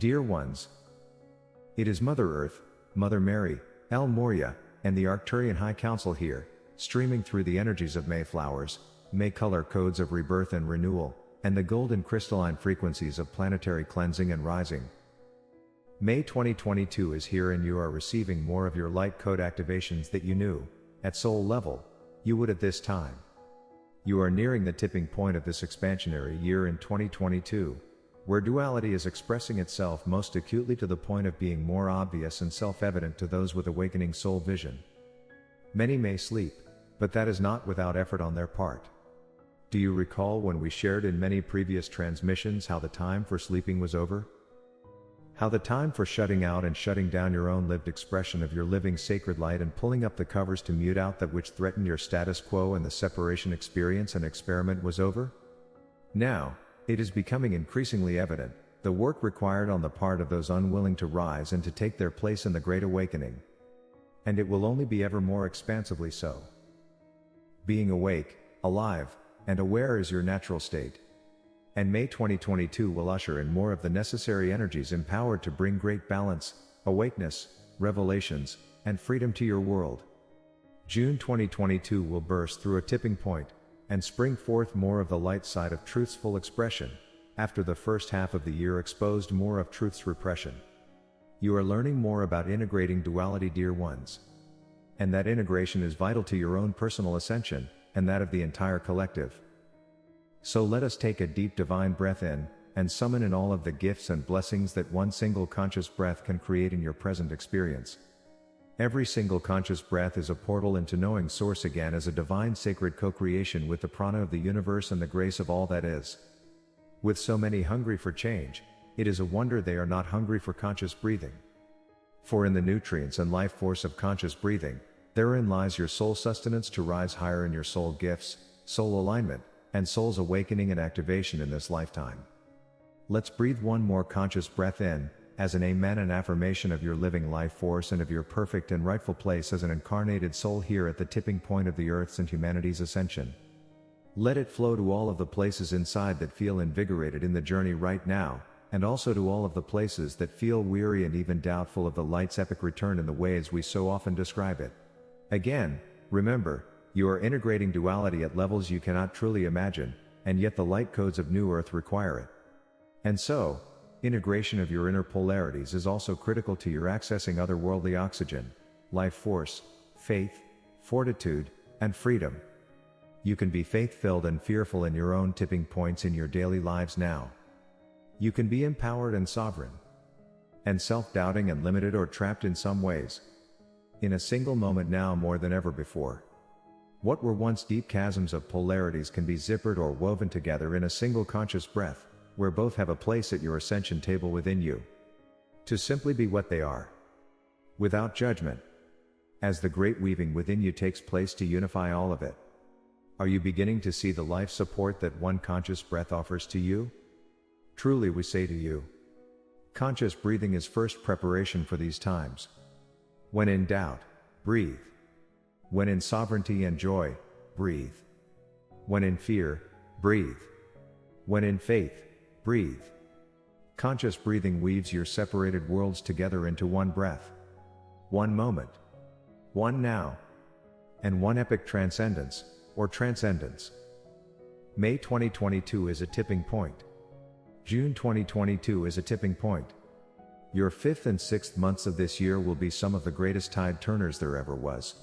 Dear ones, it is Mother Earth, Mother Mary, El Morya, and the Arcturian High Council here, streaming through the energies of May flowers, May color codes of rebirth and renewal, and the golden crystalline frequencies of planetary cleansing and rising. May 2022 is here, and you are receiving more of your light code activations that you knew, at soul level, you would at this time. You are nearing the tipping point of this expansionary year in 2022, where duality is expressing itself most acutely to the point of being more obvious and self-evident to those with awakening soul vision. Many may sleep, but that is not without effort on their part. Do you recall when we shared in many previous transmissions how the time for sleeping was over? How the time for shutting out and shutting down your own lived expression of your living sacred light and pulling up the covers to mute out that which threatened your status quo and the separation experience and experiment was over? Now, it is becoming increasingly evident, the work required on the part of those unwilling to rise and to take their place in the Great Awakening. And it will only be ever more expansively so. Being awake, alive, and aware is your natural state. And May 2022 will usher in more of the necessary energies empowered to bring great balance, awakeness, revelations, and freedom to your world. June 2022 will burst through a tipping point, and spring forth more of the light side of truth's full expression, after the first half of the year exposed more of truth's repression. You are learning more about integrating duality, dear ones. And that integration is vital to your own personal ascension, and that of the entire collective. So let us take a deep divine breath in, and summon in all of the gifts and blessings that one single conscious breath can create in your present experience. Every single conscious breath is a portal into knowing Source again as a divine sacred co-creation with the prana of the universe and the grace of all that is. With so many hungry for change, it is a wonder they are not hungry for conscious breathing. For in the nutrients and life force of conscious breathing, therein lies your soul sustenance to rise higher in your soul gifts, soul alignment, and soul's awakening and activation in this lifetime. Let's breathe one more conscious breath in, as an amen and affirmation of your living life force and of your perfect and rightful place as an incarnated soul here at the tipping point of the Earth's and humanity's ascension. Let it flow to all of the places inside that feel invigorated in the journey right now, and also to all of the places that feel weary and even doubtful of the light's epic return in the ways we so often describe it. Again, remember, you are integrating duality at levels you cannot truly imagine, and yet the light codes of New Earth require it. And so, integration of your inner polarities is also critical to your accessing otherworldly oxygen, life force, faith, fortitude, and freedom. You can be faith-filled and fearful in your own tipping points in your daily lives now. You can be empowered and sovereign, and self-doubting and limited or trapped in some ways. In a single moment now more than ever before. What were once deep chasms of polarities can be zippered or woven together in a single conscious breath, where both have a place at your ascension table within you. To simply be what they are. Without judgment. As the great weaving within you takes place to unify all of it. Are you beginning to see the life support that one conscious breath offers to you? Truly we say to you. Conscious breathing is first preparation for these times. When in doubt, breathe. When in sovereignty and joy, breathe. When in fear, breathe. When in faith, breathe. Conscious breathing weaves your separated worlds together into one breath. One moment. One now. And one epic transcendence, or transcendence. May 2022 is a tipping point. June 2022 is a tipping point. Your 5th and 6th months of this year will be some of the greatest tide turners there ever was.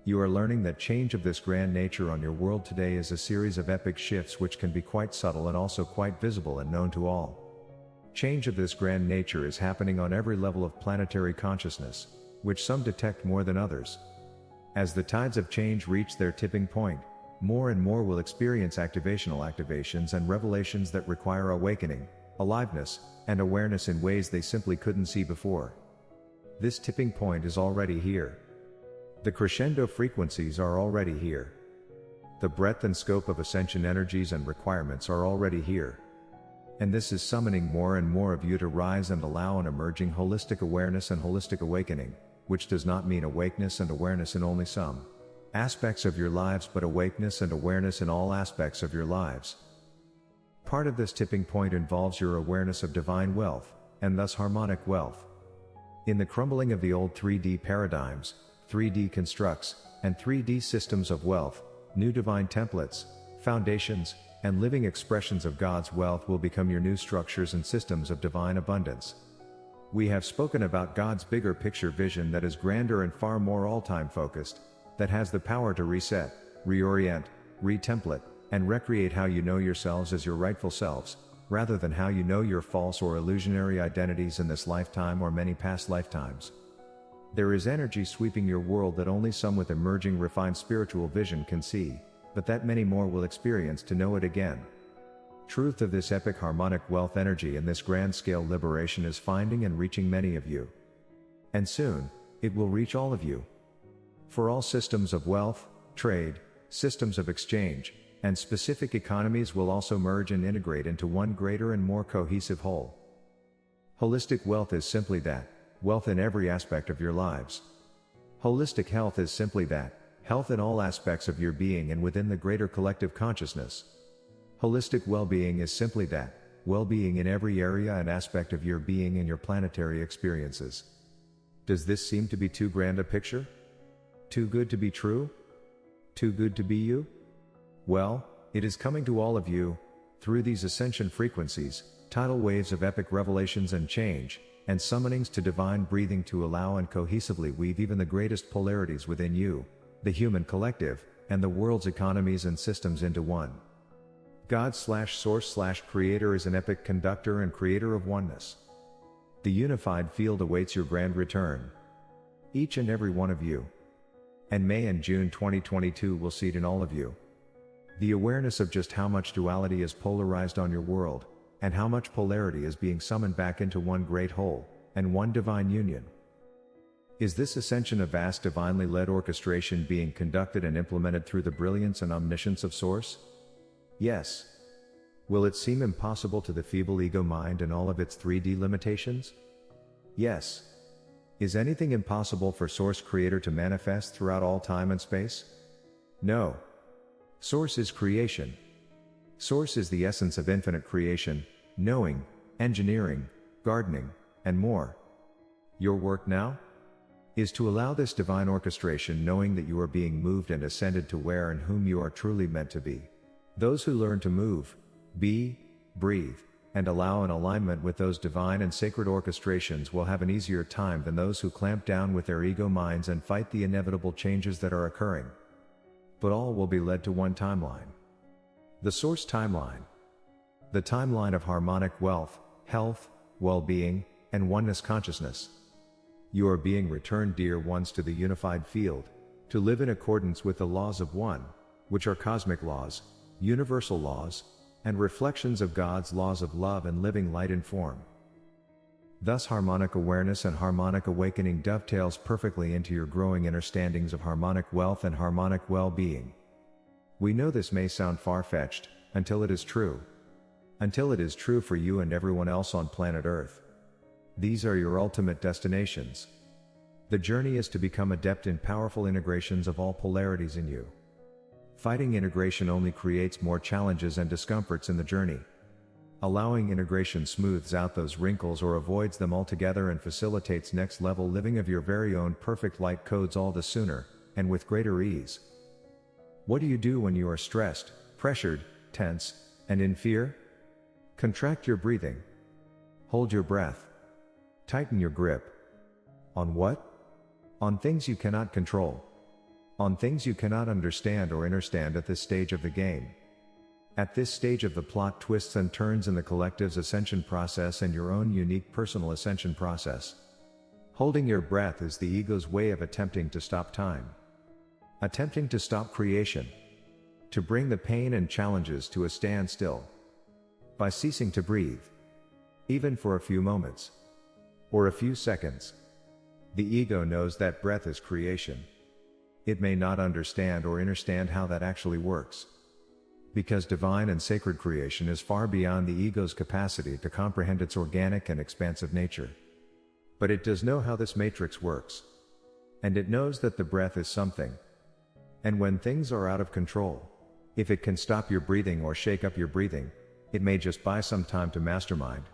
You are learning that change of this grand nature on your world today is a series of epic shifts which can be quite subtle and also quite visible and known to all. Change of this grand nature is happening on every level of planetary consciousness, which some detect more than others. As the tides of change reach their tipping point, more and more will experience activations and revelations that require awakening, aliveness, and awareness in ways they simply couldn't see before. This tipping point is already here. The crescendo frequencies are already here. The breadth and scope of ascension energies and requirements are already here. And this is summoning more and more of you to rise and allow an emerging holistic awareness and holistic awakening, which does not mean awakeness and awareness in only some aspects of your lives, but awakeness and awareness in all aspects of your lives. Part of this tipping point involves your awareness of divine wealth, and thus harmonic wealth. In the crumbling of the old 3D paradigms, 3D constructs, and 3D systems of wealth, new divine templates, foundations, and living expressions of God's wealth will become your new structures and systems of divine abundance. We have spoken about God's bigger picture vision that is grander and far more all-time focused, that has the power to reset, reorient, retemplate, and recreate how you know yourselves as your rightful selves, rather than how you know your false or illusionary identities in this lifetime or many past lifetimes. There is energy sweeping your world that only some with emerging refined spiritual vision can see, but that many more will experience to know it again. Truth of this epic harmonic wealth energy and this grand scale liberation is finding and reaching many of you. And soon, it will reach all of you. For all systems of wealth, trade, systems of exchange, and specific economies will also merge and integrate into one greater and more cohesive whole. Holistic wealth is simply that, wealth in every aspect of your lives. Holistic health is simply that, health in all aspects of your being and within the greater collective consciousness. Holistic well-being is simply that, well-being in every area and aspect of your being and your planetary experiences. Does this seem to be too grand a picture? Too good to be true? Too good to be you? Well, it is coming to all of you, through these ascension frequencies, tidal waves of epic revelations and change, and summonings to divine breathing to allow and cohesively weave even the greatest polarities within you, the human collective, and the world's economies and systems into one. God/Source/Creator is an epic conductor and creator of oneness. The unified field awaits your grand return. Each and every one of you. And May and June 2022 will see it in all of you. The awareness of just how much duality is polarized on your world, and how much polarity is being summoned back into one great whole, and one divine union. Is this ascension a vast divinely led orchestration being conducted and implemented through the brilliance and omniscience of Source? Yes. Will it seem impossible to the feeble ego mind and all of its 3D limitations? Yes. Is anything impossible for Source Creator to manifest throughout all time and space? No. Source is creation. Source is the essence of infinite creation, knowing, engineering, gardening, and more. Your work now? Is to allow this divine orchestration, knowing that you are being moved and ascended to where and whom you are truly meant to be. Those who learn to move, be, breathe, and allow in alignment with those divine and sacred orchestrations will have an easier time than those who clamp down with their ego minds and fight the inevitable changes that are occurring. But all will be led to one timeline. The Source timeline. The timeline of harmonic wealth, health, well-being, and oneness consciousness. You are being returned, dear ones, to the unified field, to live in accordance with the laws of one, which are cosmic laws, universal laws, and reflections of God's laws of love and living light in form. Thus harmonic awareness and harmonic awakening dovetails perfectly into your growing understandings of harmonic wealth and harmonic well-being. We know this may sound far-fetched, until it is true. Until it is true for you and everyone else on planet Earth. These are your ultimate destinations. The journey is to become adept in powerful integrations of all polarities in you. Fighting integration only creates more challenges and discomforts in the journey. Allowing integration smooths out those wrinkles or avoids them altogether and facilitates next level living of your very own perfect light codes all the sooner, and with greater ease. What do you do when you are stressed, pressured, tense, and in fear? Contract your breathing. Hold your breath. Tighten your grip. On what? On things you cannot control. On things you cannot understand or understand at this stage of the game. At this stage of the plot twists and turns in the collective's ascension process and your own unique personal ascension process. Holding your breath is the ego's way of attempting to stop time. Attempting to stop creation. To bring the pain and challenges to a standstill. By ceasing to breathe. Even for a few moments. Or a few seconds. The ego knows that breath is creation. It may not understand or understand how that actually works. Because divine and sacred creation is far beyond the ego's capacity to comprehend its organic and expansive nature. But it does know how this matrix works. And it knows that the breath is something. And when things are out of control, if it can stop your breathing or shake up your breathing, it may just buy some time to mastermind,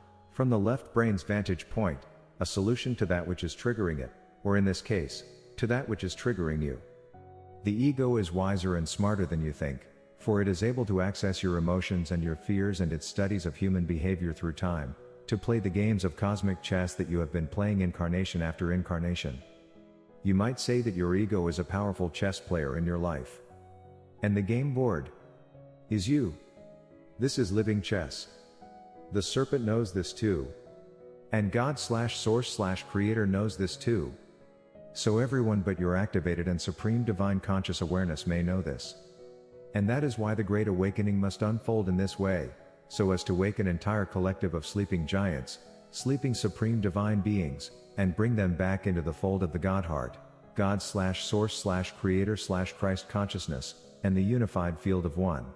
From the left brain's vantage point, a solution to that which is triggering it, or in this case, to that which is triggering you. The ego is wiser and smarter than you think, for it is able to access your emotions and your fears and its studies of human behavior through time, to play the games of cosmic chess that you have been playing incarnation after incarnation. You might say that your ego is a powerful chess player in your life. And the game board is you. This is living chess. The serpent knows this too. And God/Source/Creator knows this too. So everyone but your activated and supreme divine conscious awareness may know this. And that is why the Great Awakening must unfold in this way, so as to wake an entire collective of sleeping giants, sleeping supreme divine beings, and bring them back into the fold of the God-Heart, God/Source/Creator/Christ consciousness, and the unified field of one.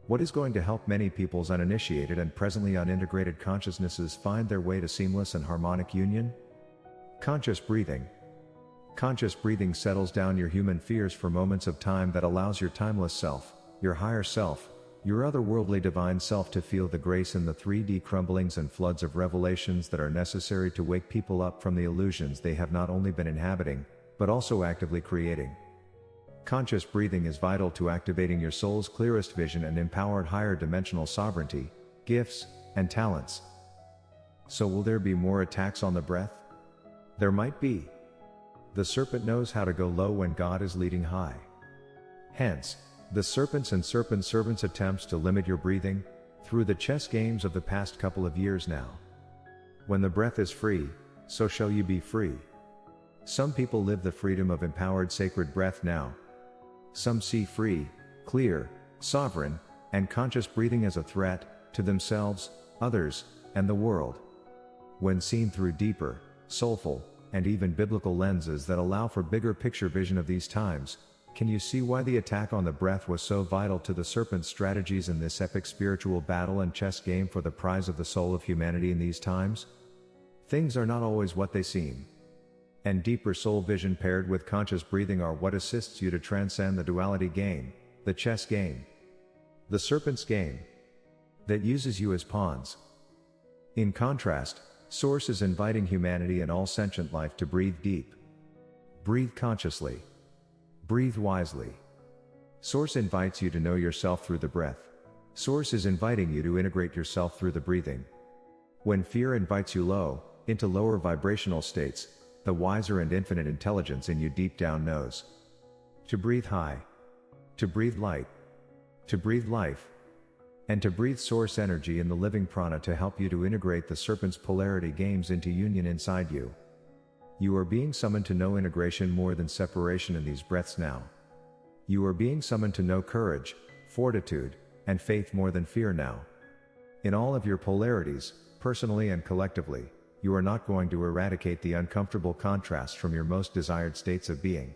What is going to help many people's uninitiated and presently unintegrated consciousnesses find their way to seamless and harmonic union? Conscious breathing. Conscious breathing settles down your human fears for moments of time that allows your timeless self, your higher self, your otherworldly divine self to feel the grace in the 3D crumblings and floods of revelations that are necessary to wake people up from the illusions they have not only been inhabiting, but also actively creating. Conscious breathing is vital to activating your soul's clearest vision and empowered higher dimensional sovereignty, gifts, and talents. So will there be more attacks on the breath? There might be. The serpent knows how to go low when God is leading high. Hence, the serpents and serpent servants' attempts to limit your breathing, through the chess games of the past couple of years now. When the breath is free, so shall you be free. Some people live the freedom of empowered sacred breath now. Some see free, clear, sovereign, and conscious breathing as a threat, to themselves, others, and the world. When seen through deeper, soulful, and even biblical lenses that allow for bigger picture vision of these times, can you see why the attack on the breath was so vital to the serpent's strategies in this epic spiritual battle and chess game for the prize of the soul of humanity in these times? Things are not always what they seem. And deeper soul vision paired with conscious breathing are what assists you to transcend the duality game, the chess game, the serpent's game, that uses you as pawns. In contrast, Source is inviting humanity and all sentient life to breathe deep. Breathe consciously. Breathe wisely. Source invites you to know yourself through the breath. Source is inviting you to integrate yourself through the breathing. When fear invites you low, into lower vibrational states, the wiser and infinite intelligence in you deep down knows to breathe high, to breathe light, to breathe life, and to breathe source energy in the living prana to help you to integrate the serpent's polarity games into union inside you. You are being summoned to know integration more than separation in these breaths now. You are being summoned to know courage, fortitude, and faith more than fear now. In all of your polarities, personally and collectively, you are not going to eradicate the uncomfortable contrast from your most desired states of being.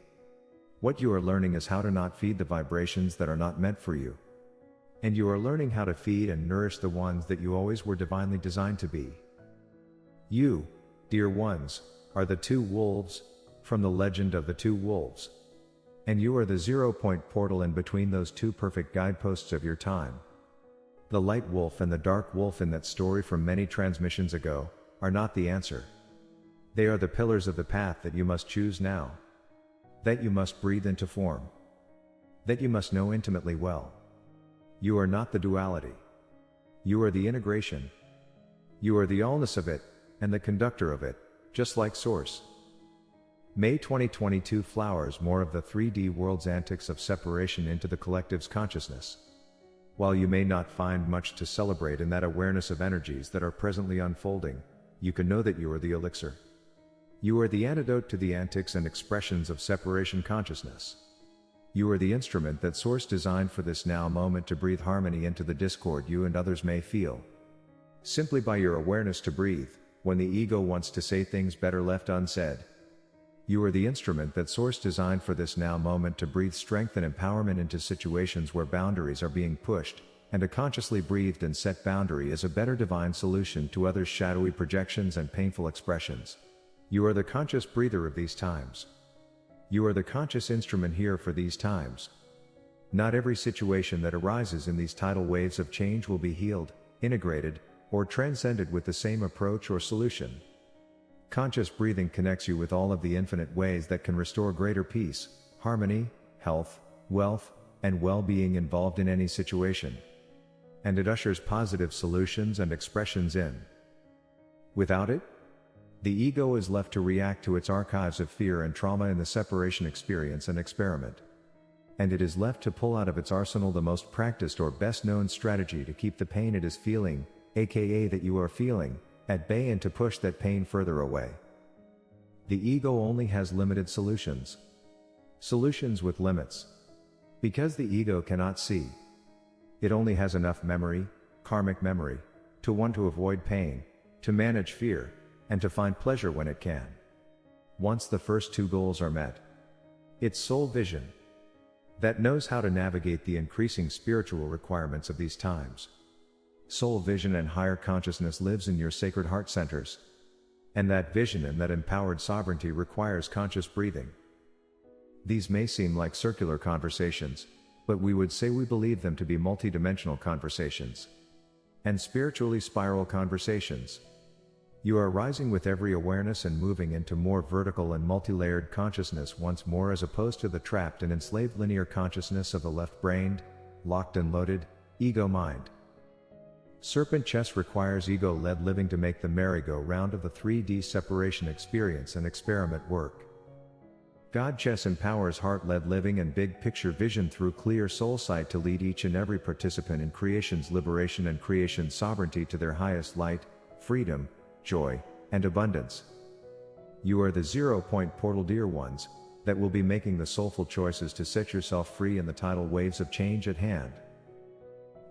What you are learning is how to not feed the vibrations that are not meant for you. And you are learning how to feed and nourish the ones that you always were divinely designed to be. You, dear ones, are the two wolves, from the legend of the two wolves. And you are the 0-point portal in between those two perfect guideposts of your time. The light wolf and the dark wolf in that story from many transmissions ago, are not the answer. They are the pillars of the path that you must choose now. That you must breathe into form. That you must know intimately well. You are not the duality. You are the integration. You are the allness of it, and the conductor of it, just like Source. May 2022 flowers more of the 3D world's antics of separation into the collective's consciousness. While you may not find much to celebrate in that awareness of energies that are presently unfolding, you can know that you are the elixir. You are the antidote to the antics and expressions of separation consciousness. You are the instrument that Source designed for this now moment to breathe harmony into the discord you and others may feel. Simply by your awareness to breathe, when the ego wants to say things better left unsaid. You are the instrument that Source designed for this now moment to breathe strength and empowerment into situations where boundaries are being pushed, and a consciously breathed and set boundary is a better divine solution to others' shadowy projections and painful expressions. You are the conscious breather of these times. You are the conscious instrument here for these times. Not every situation that arises in these tidal waves of change will be healed, integrated, or transcend it with the same approach or solution. Conscious breathing connects you with all of the infinite ways that can restore greater peace, harmony, health, wealth, and well-being involved in any situation. And it ushers positive solutions and expressions in. Without it, the ego is left to react to its archives of fear and trauma in the separation experience and experiment. And it is left to pull out of its arsenal the most practiced or best known strategy to keep the pain it is feeling, aka that you are feeling, at bay and to push that pain further away. The ego only has limited solutions. Solutions with limits. Because the ego cannot see. It only has enough memory, karmic memory, to want to avoid pain, to manage fear, and to find pleasure when it can. Once the first two goals are met, its soul vision, that knows how to navigate the increasing spiritual requirements of these times. Soul vision and higher consciousness lives in your sacred heart centers. And that vision and that empowered sovereignty requires conscious breathing. These may seem like circular conversations, but we would say we believe them to be multidimensional conversations. And spiritually spiral conversations. You are rising with every awareness and moving into more vertical and multi-layered consciousness once more, as opposed to the trapped and enslaved linear consciousness of the left-brained, locked and loaded, ego mind. Serpent chess requires ego-led living to make the merry-go-round of the 3D separation experience and experiment work. God chess empowers heart-led living and big-picture vision through clear soul sight to lead each and every participant in creation's liberation and creation's sovereignty to their highest light, freedom, joy, and abundance. You are the 0-point portal, dear ones, that will be making the soulful choices to set yourself free in the tidal waves of change at hand.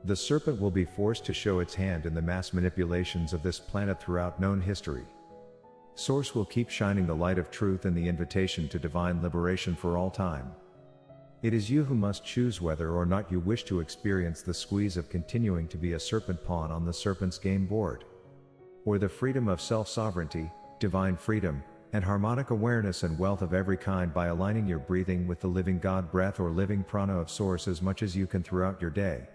The serpent will be forced to show its hand in the mass manipulations of this planet throughout known history. Source will keep shining the light of truth and the invitation to divine liberation for all time. It is you who must choose whether or not you wish to experience the squeeze of continuing to be a serpent pawn on the serpent's game board, or the freedom of self-sovereignty, divine freedom, and harmonic awareness and wealth of every kind by aligning your breathing with the living God breath or living prana of Source as much as you can throughout your day.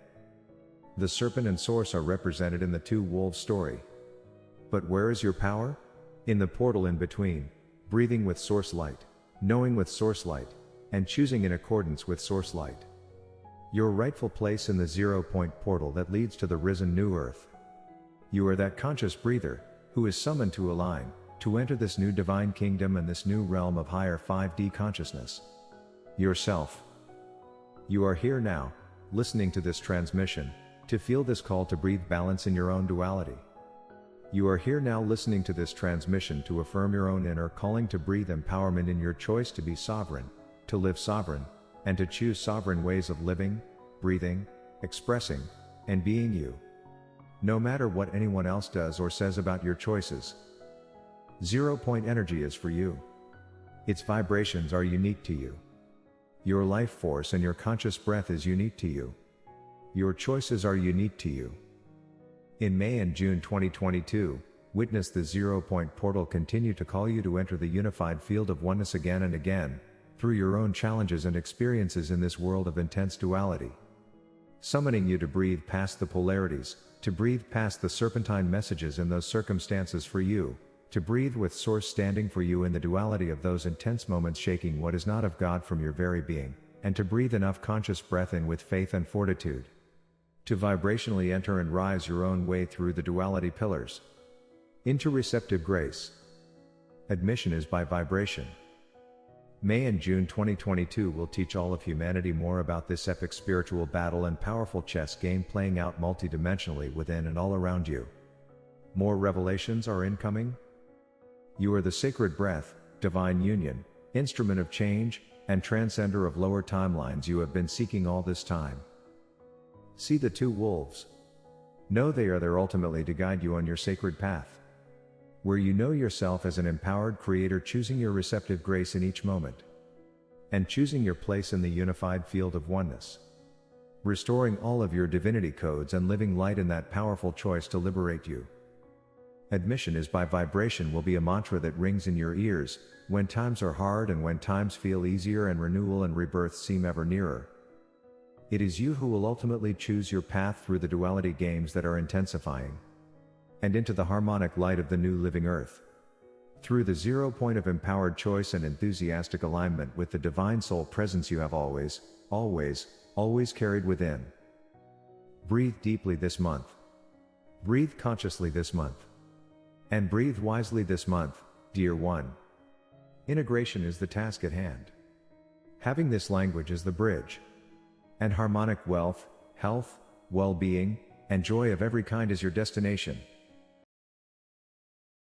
The serpent and Source are represented in the two wolves story. But where is your power? In the portal in between, breathing with Source light, knowing with Source light, and choosing in accordance with Source light. Your rightful place in the 0-point portal that leads to the risen new earth. You are that conscious breather, who is summoned to align, to enter this new divine kingdom and this new realm of higher 5D consciousness. Yourself. You are here now, listening to this transmission, to feel this call to breathe balance in your own duality. You are here now listening to this transmission to affirm your own inner calling to breathe empowerment in your choice to be sovereign, to live sovereign, and to choose sovereign ways of living, breathing, expressing, and being you. No matter what anyone else does or says about your choices. 0-point energy is for you. Its vibrations are unique to you. Your life force and your conscious breath is unique to you. Your choices are unique to you. In May and June 2022, witness the 0-point portal continue to call you to enter the unified field of oneness again and again, through your own challenges and experiences in this world of intense duality. Summoning you to breathe past the polarities, to breathe past the serpentine messages in those circumstances for you, to breathe with Source standing for you in the duality of those intense moments, shaking what is not of God from your very being, and to breathe enough conscious breath in with faith and fortitude. To vibrationally enter and rise your own way through the duality pillars. Into receptive grace. Admission is by vibration. May and June 2022 will teach all of humanity more about this epic spiritual battle and powerful chess game playing out multidimensionally within and all around you. More revelations are incoming. You are the sacred breath, divine union, instrument of change, and transcender of lower timelines you have been seeking all this time. See the two wolves. Know they are there ultimately to guide you on your sacred path, where you know yourself as an empowered creator, choosing your receptive grace in each moment, and choosing your place in the unified field of oneness, restoring all of your divinity codes and living light in that powerful choice to liberate you. Admission is by vibration will be a mantra that rings in your ears, when times are hard and when times feel easier and renewal and rebirth seem ever nearer. It is you who will ultimately choose your path through the duality games that are intensifying. and into the harmonic light of the new living earth. Through the 0 point of empowered choice and enthusiastic alignment with the divine soul presence you have always, always, always carried within. Breathe deeply this month. Breathe consciously this month. And breathe wisely this month, dear one. Integration is the task at hand. Having this language is the bridge. And harmonic wealth, health, well-being, and joy of every kind is your destination.